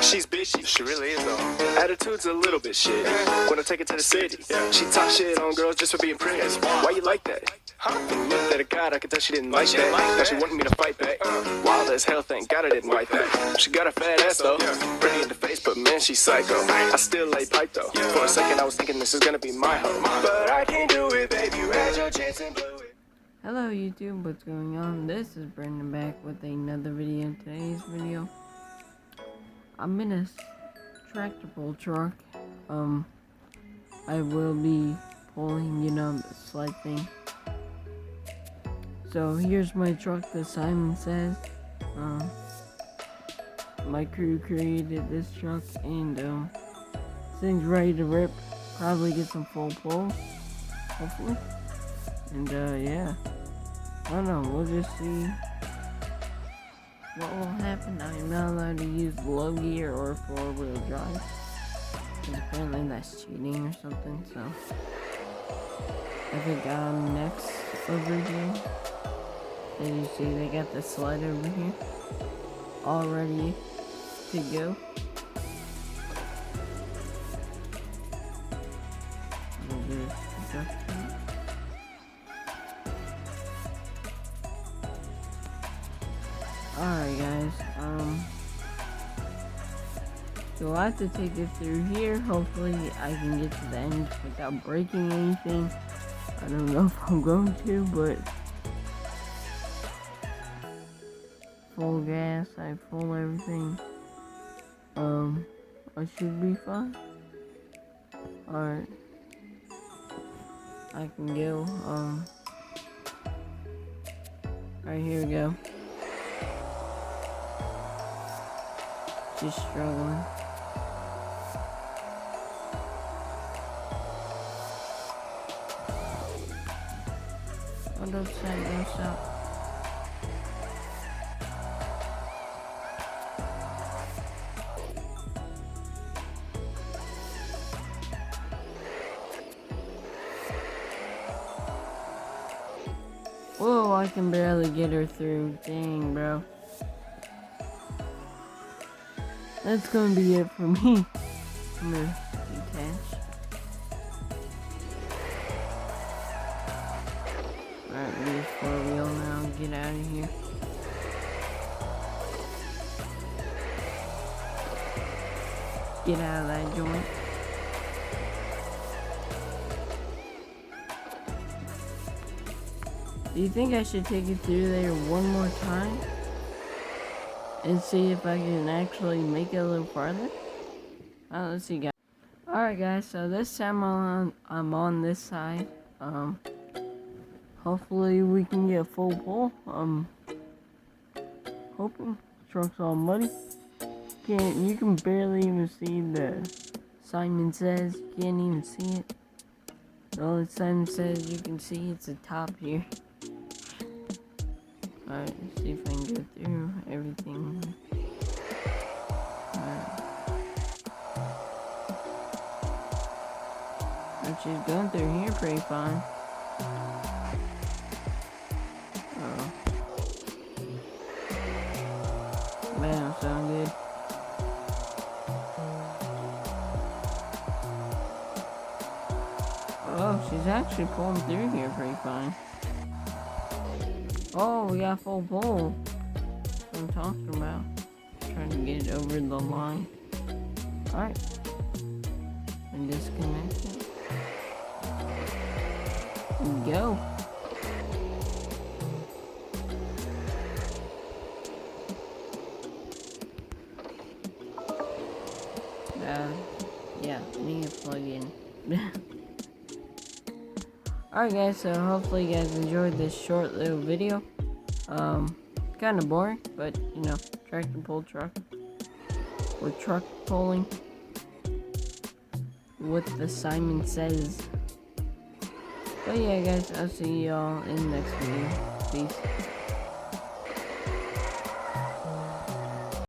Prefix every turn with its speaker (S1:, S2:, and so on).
S1: She's bitchy, she really is though. Attitude's a little bit shit. When I take it to the city, she talk shit on girls just for being pretty. Why you like that? Looked at a god, I could tell she didn't like that. Now she wanted me to fight back. Wild as hell, thank God I didn't like that. She got a fat ass though, pretty in the face, but man, she's psycho. I still lay pipe though. For a second I was thinking this is gonna be my hoe, but I can't do it, baby. You had your chance and blew it.
S2: Hello YouTube, what's going on? This is Brendan back with another video. Today's video, I'm in a tractor pull truck. I will be pulling, the sled thing. So here's my truck that Simon says. My crew created this truck and this thing's ready to rip. Probably get some full pull, hopefully. And yeah, I don't know, we'll just see what will happen. I'm not allowed to use low gear or 4-wheel drive, because apparently that's cheating or something. So I think I'm next over here. As you see, they got the sled over here all ready to go. Alright guys, so I have to take it through here. Hopefully I can get to the end without breaking anything. I don't know if I'm going to, but full gas, I full everything. I should be fine. Alright, I can go. Alright, here we go. Just struggling. Oh, don't stop. Whoa, I can barely get her through. Dang, bro. That's gonna be it for me. I'm gonna detach. Alright, we use 4-wheel now. Get out of here. Get out of that joint. Do you think I should take it through there one more time and see if I can actually make it a little farther? Let's see, guys. Alright guys, so this time I'm on this side. Hopefully we can get full pull. Hoping. Truck's all muddy. You can barely even see the Simon Says. You can't even see it. All that Simon Says you can see, it's the top here. Alright, let's see if I can go through everything. Alright. Oh, she's going through here pretty fine. Oh. That don't sound good. Oh, she's actually pulling through here pretty fine. Oh, we got full pull. That's what I'm talking about. Trying to get it over the line. Alright. And disconnect it. And go. Yeah, I need to plug in. Alright guys, so hopefully you guys enjoyed this short little video. Kind of boring, but tractor pull truck. We're truck pulling with the Simon Says. But yeah guys, I'll see y'all in the next video. Peace.